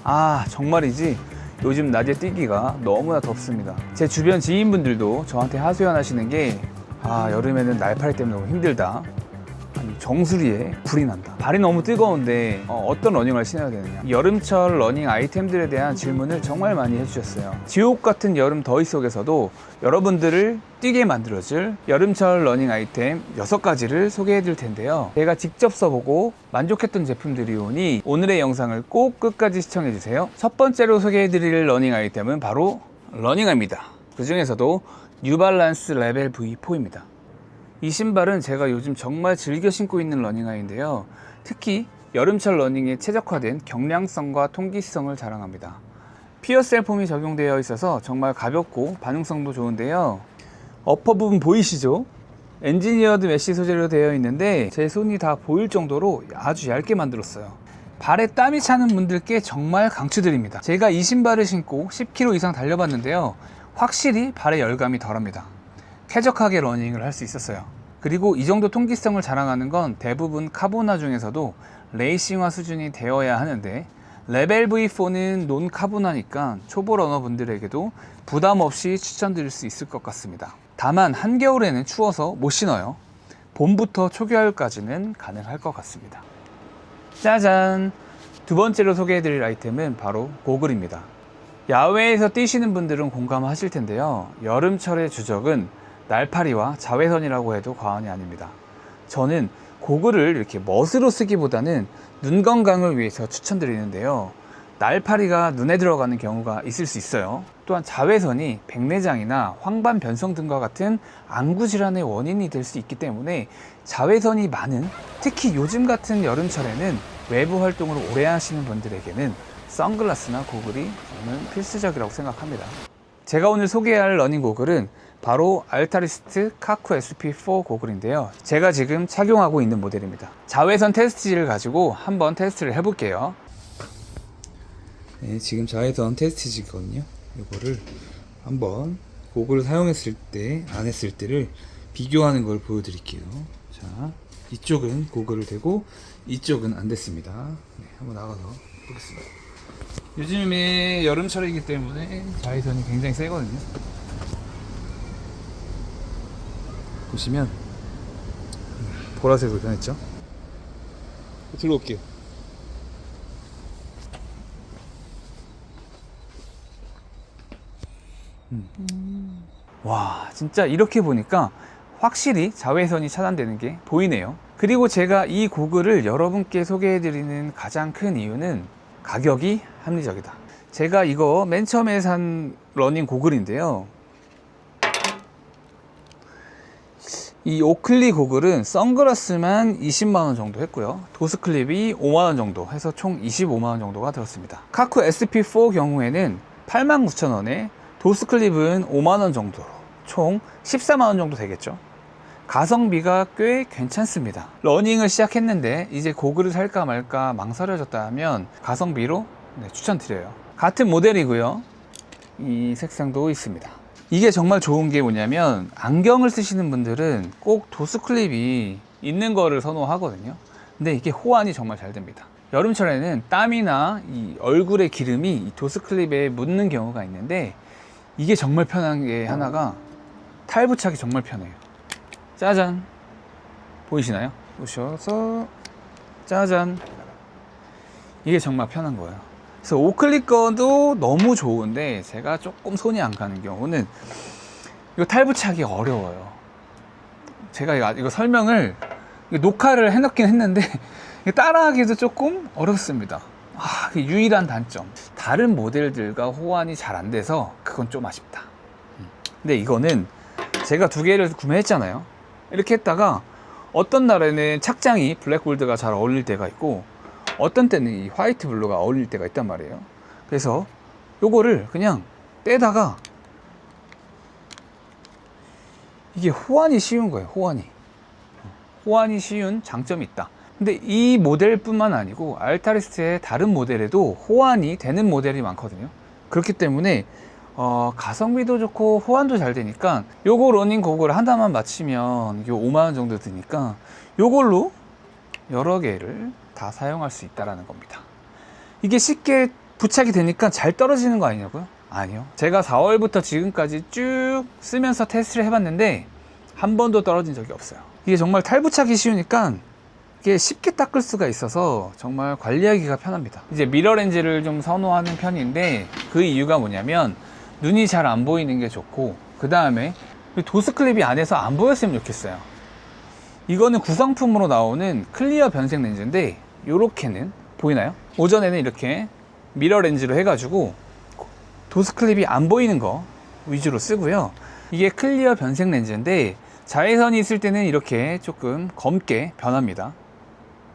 아, 정말이지 요즘 낮에 뛰기가 너무나 덥습니다. 제 주변 지인분들도 저한테 하소연하시는 게 여름에는 날파리 때문에 너무 힘들다, 아니 정수리에 불이 난다, 발이 너무 뜨거운데 어떤 러닝화를 신어야 되느냐, 여름철 러닝 아이템들에 대한 질문을 정말 많이 해주셨어요. 지옥 같은 여름 더위 속에서도 여러분들을 뛰게 만들어줄 여름철 러닝 아이템 6가지를 소개해 드릴 텐데요. 제가 직접 써보고 만족했던 제품들이 오니 오늘의 영상을 꼭 끝까지 시청해 주세요. 첫 번째로 소개해 드릴 러닝 아이템은 바로 러닝화입니다. 그 중에서도 뉴발란스 레벨 V4입니다. 이 신발은 제가 요즘 정말 즐겨 신고 있는 러닝화인데요. 특히 여름철 러닝에 최적화된 경량성과 통기성을 자랑합니다. 피어셀 폼이 적용되어 있어서 정말 가볍고 반응성도 좋은데요. 어퍼 부분 보이시죠? 엔지니어드 메쉬 소재로 되어 있는데 제 손이 다 보일 정도로 아주 얇게 만들었어요. 발에 땀이 차는 분들께 정말 강추드립니다. 제가 이 신발을 신고 10km 이상 달려봤는데요. 확실히 발의 열감이 덜합니다. 쾌적하게 러닝을 할 수 있었어요. 그리고 이 정도 통기성을 자랑하는 건 대부분 카보나 중에서도 레이싱화 수준이 되어야 하는데 레벨 V4는 논 카보나니까 초보 러너분들에게도 부담 없이 추천드릴 수 있을 것 같습니다. 다만 한겨울에는 추워서 못 신어요. 봄부터 초겨울까지는 가능할 것 같습니다. 짜잔! 두 번째로 소개해드릴 아이템은 바로 고글입니다. 야외에서 뛰시는 분들은 공감하실 텐데요. 여름철의 주적은 날파리와 자외선이라고 해도 과언이 아닙니다. 저는 고글을 이렇게 멋으로 쓰기보다는 눈 건강을 위해서 추천드리는데요. 날파리가 눈에 들어가는 경우가 있을 수 있어요. 또한 자외선이 백내장이나 황반 변성 등과 같은 안구 질환의 원인이 될 수 있기 때문에 자외선이 많은, 특히 요즘 같은 여름철에는 외부 활동을 오래 하시는 분들에게는 선글라스나 고글이 저는 필수적이라고 생각합니다. 제가 오늘 소개할 러닝 고글은 바로 알타리스트 카쿠 SP4 고글인데요. 제가 지금 착용하고 있는 모델입니다. 자외선 테스트지를 가지고 한번 테스트를 해볼게요. 네, 지금 자외선 테스트지거든요. 이거를 한번 고글을 사용했을 때, 안 했을 때를 비교하는 걸 보여드릴게요. 자, 이쪽은 고글을 대고 이쪽은 안 됐습니다. 네, 한번 나가서 보겠습니다. 요즘에 여름철이기 때문에 자외선이 굉장히 세거든요. 보시면 보라색으로 변했죠. 들어올게요. 와, 진짜 이렇게 보니까 확실히 자외선이 차단되는 게 보이네요. 그리고 제가 이 고글을 여러분께 소개해드리는 가장 큰 이유는 가격이 합리적이다. 제가 이거 맨 처음에 산 러닝 고글인데요. 이 오클리 고글은 선글라스만 20만원 정도 했고요. 도스클립이 5만원 정도 해서 총 25만원 정도가 들었습니다. 카쿠 SP4 경우에는 89,000원에 도스클립은 5만원 정도로 총 14만원 정도 되겠죠. 가성비가 꽤 괜찮습니다. 러닝을 시작했는데 이제 고글을 살까 말까 망설여졌다면 가성비로 추천드려요. 같은 모델이고요. 이 색상도 있습니다. 이게 정말 좋은 게 뭐냐면 안경을 쓰시는 분들은 꼭 도스클립이 있는 거를 선호하거든요. 근데 이게 호환이 정말 잘 됩니다. 여름철에는 땀이나 이 얼굴에 기름이 이 도스클립에 묻는 경우가 있는데 이게 정말 편한 게 하나가 탈부착이 정말 편해요. 짜잔! 보이시나요? 보셔서 짜잔! 이게 정말 편한 거예요. 그래서 오클리 거도 너무 좋은데 제가 조금 손이 안 가는 경우는 이거 탈부착이 어려워요. 제가 이거 설명을 녹화를 해놓긴 했는데 따라하기도 조금 어렵습니다. 그게 유일한 단점. 다른 모델들과 호환이 잘 안 돼서 그건 좀 아쉽다. 근데 이거는 제가 2개를 구매했잖아요. 이렇게 했다가 어떤 날에는 착장이 블랙골드가 잘 어울릴 때가 있고 어떤 때는 이 화이트 블루가 어울릴 때가 있단 말이에요. 그래서 요거를 그냥 떼다가 이게 호환이 쉬운 거예요. 호환이 쉬운 장점이 있다. 근데 이 모델뿐만 아니고 알타리스트의 다른 모델에도 호환이 되는 모델이 많거든요. 그렇기 때문에 가성비도 좋고 호환도 잘 되니까 요거 러닝 고글 하나만 맞추면 요 5만원 정도 드니까 요걸로 여러 개를 다 사용할 수 있다는 겁니다. 이게 쉽게 부착이 되니까 잘 떨어지는 거 아니냐고요? 아니요. 제가 4월부터 지금까지 쭉 쓰면서 테스트를 해봤는데 한 번도 떨어진 적이 없어요. 이게 정말 탈부착이 쉬우니까 이게 쉽게 닦을 수가 있어서 정말 관리하기가 편합니다. 이제 미러 렌즈를 좀 선호하는 편인데 그 이유가 뭐냐면 눈이 잘 안 보이는 게 좋고, 그 다음에 도스 클립이 안에서 안 보였으면 좋겠어요. 이거는 구성품으로 나오는 클리어 변색 렌즈인데 요렇게는 보이나요? 오전에는 이렇게 미러 렌즈로 해가지고 도스 클립이 안 보이는 거 위주로 쓰고요. 이게 클리어 변색 렌즈인데 자외선이 있을 때는 이렇게 조금 검게 변합니다.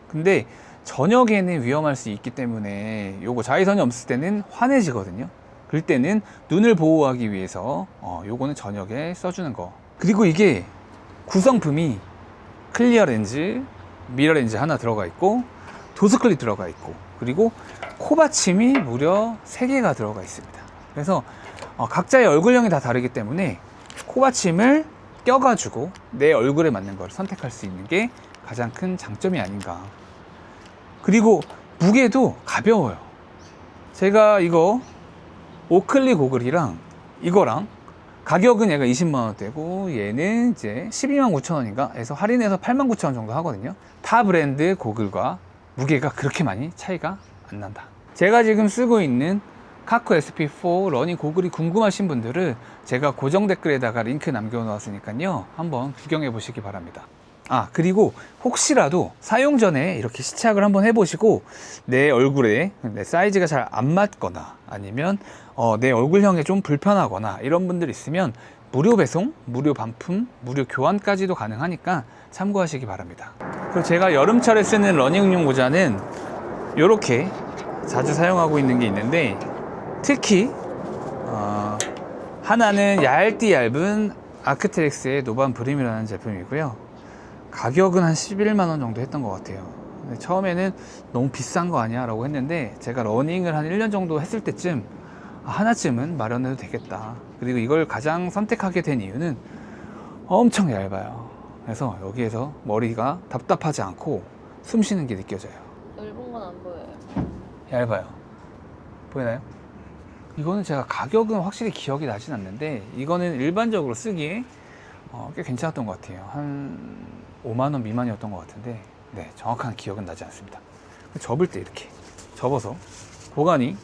근데 저녁에는 위험할 수 있기 때문에 요거 자외선이 없을 때는 환해지거든요. 그럴 때는 눈을 보호하기 위해서 요거는 저녁에 써주는 거. 그리고 이게 구성품이 클리어 렌즈, 미러 렌즈 하나 들어가 있고 도스 클립 들어가 있고, 그리고 코받침이 무려 3개가 들어가 있습니다. 그래서 각자의 얼굴형이 다 다르기 때문에 코받침을 껴가지고 내 얼굴에 맞는 걸 선택할 수 있는 게 가장 큰 장점이 아닌가. 그리고 무게도 가벼워요. 제가 이거 오클리 고글이랑 이거랑 가격은 얘가 20만원대고 얘는 이제 129,000원인가 해서 할인해서 89,000원 정도 하거든요. 타 브랜드 고글과 무게가 그렇게 많이 차이가 안 난다. 제가 지금 쓰고 있는 카코 SP4 러닝 고글이 궁금하신 분들은 제가 고정 댓글에다가 링크 남겨놓았으니까요, 한번 구경해 보시기 바랍니다. 그리고 혹시라도 사용 전에 이렇게 시착을 한번 해보시고 내 얼굴에 내 사이즈가 잘 안 맞거나 아니면 내 얼굴형에 좀 불편하거나 이런 분들 있으면 무료 배송, 무료 반품, 무료 교환까지도 가능하니까 참고하시기 바랍니다. 그리고 제가 여름철에 쓰는 러닝용 모자는 이렇게 자주 사용하고 있는 게 있는데, 특히 하나는 얇디 얇은 아크트렉스의 노반 브림이라는 제품이고요. 가격은 한 11만원 정도 했던 것 같아요. 근데 처음에는 너무 비싼 거 아니야 라고 했는데 제가 러닝을 한 1년 정도 했을 때쯤 하나쯤은 마련해도 되겠다. 그리고 이걸 가장 선택하게 된 이유는 엄청 얇아요. 그래서 여기에서 머리가 답답하지 않고 숨 쉬는 게 느껴져요. 넓은 건 안 보여요. 얇아요. 보이나요? 이거는 제가 가격은 확실히 기억이 나진 않는데 이거는 일반적으로 쓰기에 꽤 괜찮았던 것 같아요. 한 5만원 미만이었던 것 같은데, 네, 정확한 기억은 나지 않습니다. 접을 때 이렇게 접어서 보관이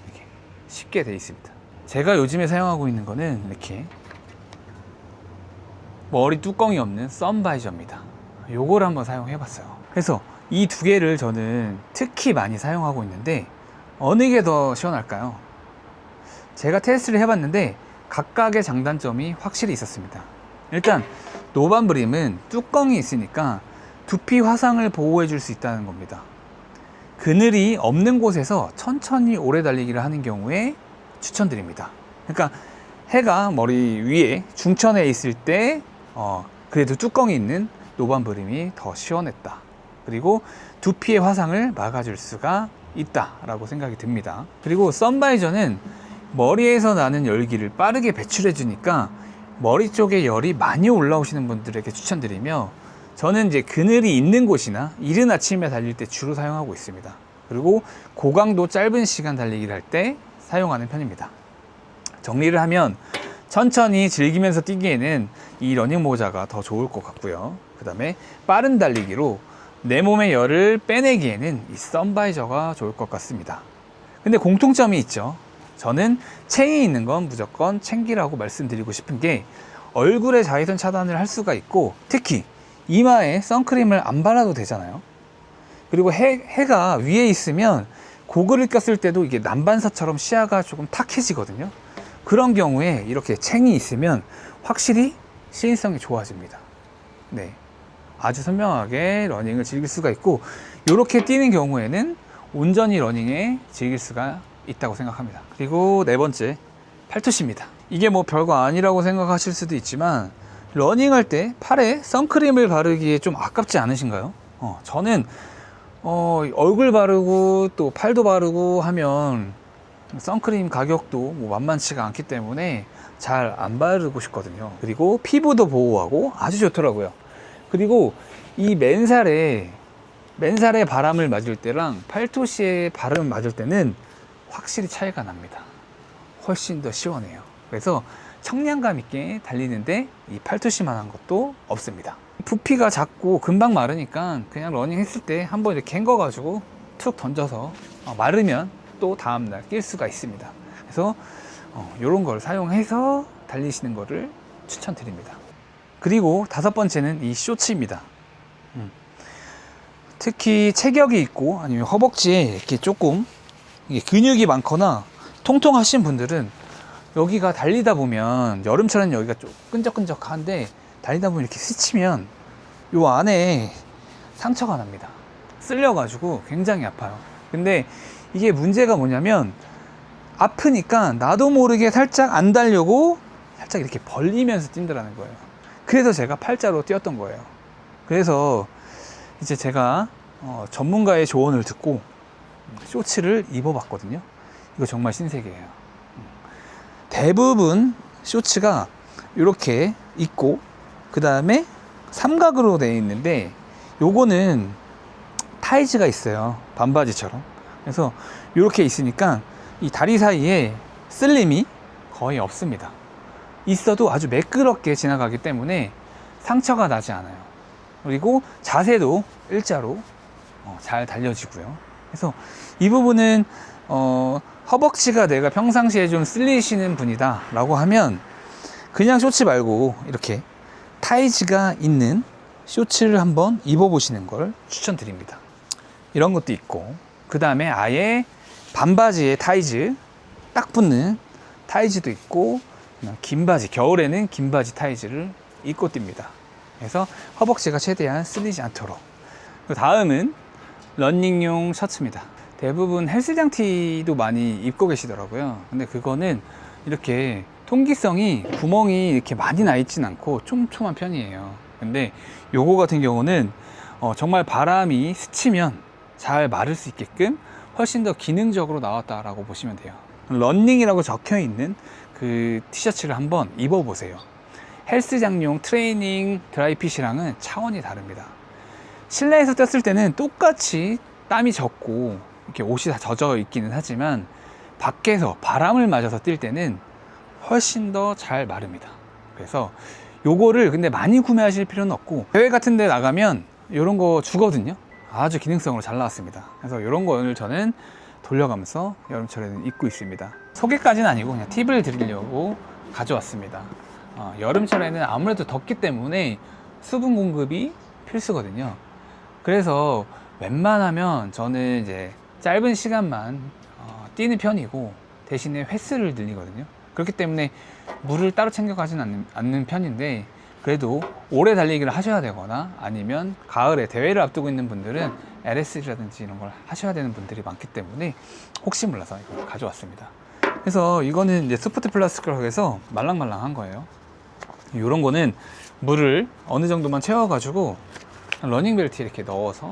이렇게 쉽게 되어 있습니다. 제가 요즘에 사용하고 있는 거는 이렇게 머리 뚜껑이 없는 선바이저입니다. 요걸 한번 사용해 봤어요. 그래서 이 두 개를 저는 특히 많이 사용하고 있는데 어느 게 더 시원할까요? 제가 테스트를 해봤는데 각각의 장단점이 확실히 있었습니다. 일단 노반 브림은 뚜껑이 있으니까 두피 화상을 보호해 줄 수 있다는 겁니다. 그늘이 없는 곳에서 천천히 오래 달리기를 하는 경우에 추천드립니다. 그러니까 해가 머리 위에 중천에 있을 때 그래도 뚜껑이 있는 노반 브림이 더 시원했다. 그리고 두피의 화상을 막아줄 수가 있다라고 생각이 듭니다. 그리고 선바이저는 머리에서 나는 열기를 빠르게 배출해 주니까 머리 쪽에 열이 많이 올라오시는 분들에게 추천드리며, 저는 이제 그늘이 있는 곳이나 이른 아침에 달릴 때 주로 사용하고 있습니다. 그리고 고강도 짧은 시간 달리기를 할 때 사용하는 편입니다. 정리를 하면 천천히 즐기면서 뛰기에는 이 러닝 모자가 더 좋을 것 같고요. 그 다음에 빠른 달리기로 내 몸의 열을 빼내기에는 이 선바이저가 좋을 것 같습니다. 근데 공통점이 있죠. 저는 챙이 있는 건 무조건 챙기라고 말씀드리고 싶은 게, 얼굴에 자외선 차단을 할 수가 있고 특히 이마에 선크림을 안 발라도 되잖아요. 그리고 해가 위에 있으면 고글을 꼈을 때도 이게 난반사처럼 시야가 조금 탁해지거든요. 그런 경우에 이렇게 챙이 있으면 확실히 시인성이 좋아집니다. 네, 아주 선명하게 러닝을 즐길 수가 있고, 이렇게 뛰는 경우에는 온전히 러닝에 즐길 수가 있다고 생각합니다. 그리고 네 번째, 팔토시입니다. 이게 뭐 별거 아니라고 생각하실 수도 있지만 러닝할 때 팔에 선크림을 바르기에 좀 아깝지 않으신가요? 저는 얼굴 바르고 또 팔도 바르고 하면 선크림 가격도 뭐 만만치가 않기 때문에 잘 안 바르고 싶거든요. 그리고 피부도 보호하고 아주 좋더라고요. 그리고 이 맨살에 맨살에 바람을 맞을 때랑 팔토시에 바람을 맞을 때는 확실히 차이가 납니다. 훨씬 더 시원해요. 그래서 청량감 있게 달리는데 이 팔토시만한 것도 없습니다. 부피가 작고 금방 마르니까 그냥 러닝 했을 때 한번 이렇게 헹궈 가지고 툭 던져서 마르면 또 다음날 낄 수가 있습니다. 그래서 이런 걸 사용해서 달리시는 거를 추천드립니다. 그리고 다섯 번째는 이 쇼츠입니다. 특히 체격이 있고 아니면 허벅지에 이렇게 조금 근육이 많거나 통통하신 분들은 여기가 달리다 보면 여름철에는 여기가 좀 끈적끈적한데 달리다 보면 이렇게 스치면 요 안에 상처가 납니다. 쓸려가지고 굉장히 아파요. 근데 이게 문제가 뭐냐면 아프니까 나도 모르게 살짝 안 달려고 살짝 이렇게 벌리면서 뛴다라는 거예요. 그래서 제가 팔자로 뛰었던 거예요. 그래서 이제 제가 전문가의 조언을 듣고 쇼츠를 입어봤거든요. 이거 정말 신세계예요. 대부분 쇼츠가 이렇게 있고 그 다음에 삼각으로 되어 있는데 요거는 타이즈가 있어요. 반바지처럼. 그래서 이렇게 있으니까 이 다리 사이에 쓸림이 거의 없습니다. 있어도 아주 매끄럽게 지나가기 때문에 상처가 나지 않아요. 그리고 자세도 일자로 잘 달려지고요. 그래서 이 부분은 허벅지가 내가 평상시에 좀 쓸리시는 분이다 라고 하면 그냥 쇼츠 말고 이렇게 타이즈가 있는 쇼츠를 한번 입어보시는 걸 추천드립니다. 이런 것도 있고 그 다음에 아예 반바지에 타이즈 딱 붙는 타이즈도 있고 긴 바지, 겨울에는 긴 바지 타이즈를 입고 뜁니다. 그래서 허벅지가 최대한 쓸리지 않도록. 그 다음은 러닝용 셔츠입니다. 대부분 헬스장 티도 많이 입고 계시더라고요. 근데 그거는 이렇게 통기성이 구멍이 이렇게 많이 나 있진 않고 촘촘한 편이에요. 근데 요거 같은 경우는 정말 바람이 스치면 잘 마를 수 있게끔 훨씬 더 기능적으로 나왔다라고 보시면 돼요. 러닝이라고 적혀 있는 그 티셔츠를 한번 입어보세요. 헬스장용 트레이닝 드라이핏이랑은 차원이 다릅니다. 실내에서 뛰었을 때는 똑같이 땀이 젖고 이렇게 옷이 다 젖어 있기는 하지만 밖에서 바람을 맞아서 뛸 때는 훨씬 더 잘 마릅니다. 그래서 요거를 근데 많이 구매하실 필요는 없고 대회 같은 데 나가면 이런 거 주거든요. 아주 기능성으로 잘 나왔습니다. 그래서 이런 거 오늘 저는 돌려가면서 여름철에는 입고 있습니다. 소개까지는 아니고 그냥 팁을 드리려고 가져왔습니다. 여름철에는 아무래도 덥기 때문에 수분 공급이 필수거든요. 그래서 웬만하면 저는 이제 짧은 시간만 뛰는 편이고 대신에 횟수를 늘리거든요. 그렇기 때문에 물을 따로 챙겨가지는 않는 편인데 그래도 오래 달리기를 하셔야 되거나 아니면 가을에 대회를 앞두고 있는 분들은 LS라든지 이런 걸 하셔야 되는 분들이 많기 때문에 혹시 몰라서 이걸 가져왔습니다. 그래서 이거는 이제 스포트 플라스틱이라고 해서 말랑말랑한 거예요. 이런 거는 물을 어느 정도만 채워가지고 러닝벨트에 이렇게 넣어서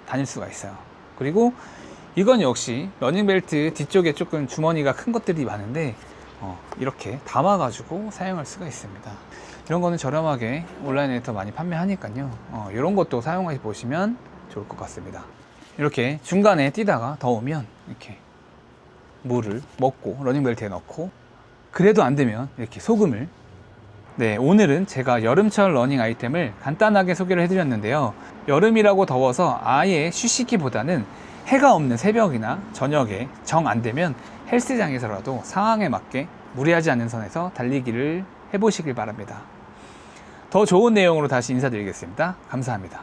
다닐 수가 있어요. 그리고 이건 역시 러닝벨트 뒤쪽에 조금 주머니가 큰 것들이 많은데 이렇게 담아가지고 사용할 수가 있습니다. 이런 거는 저렴하게 온라인에서 많이 판매하니까요. 이런 것도 사용해 보시면 좋을 것 같습니다. 이렇게 중간에 뛰다가 더우면 이렇게 물을 먹고 러닝벨트에 넣고 그래도 안 되면 이렇게 소금을. 네, 오늘은 제가 여름철 러닝 아이템을 간단하게 소개를 해드렸는데요. 여름이라고 더워서 아예 쉬시기보다는 해가 없는 새벽이나 저녁에 정 안 되면 헬스장에서라도 상황에 맞게 무리하지 않는 선에서 달리기를 해보시길 바랍니다. 더 좋은 내용으로 다시 인사드리겠습니다. 감사합니다.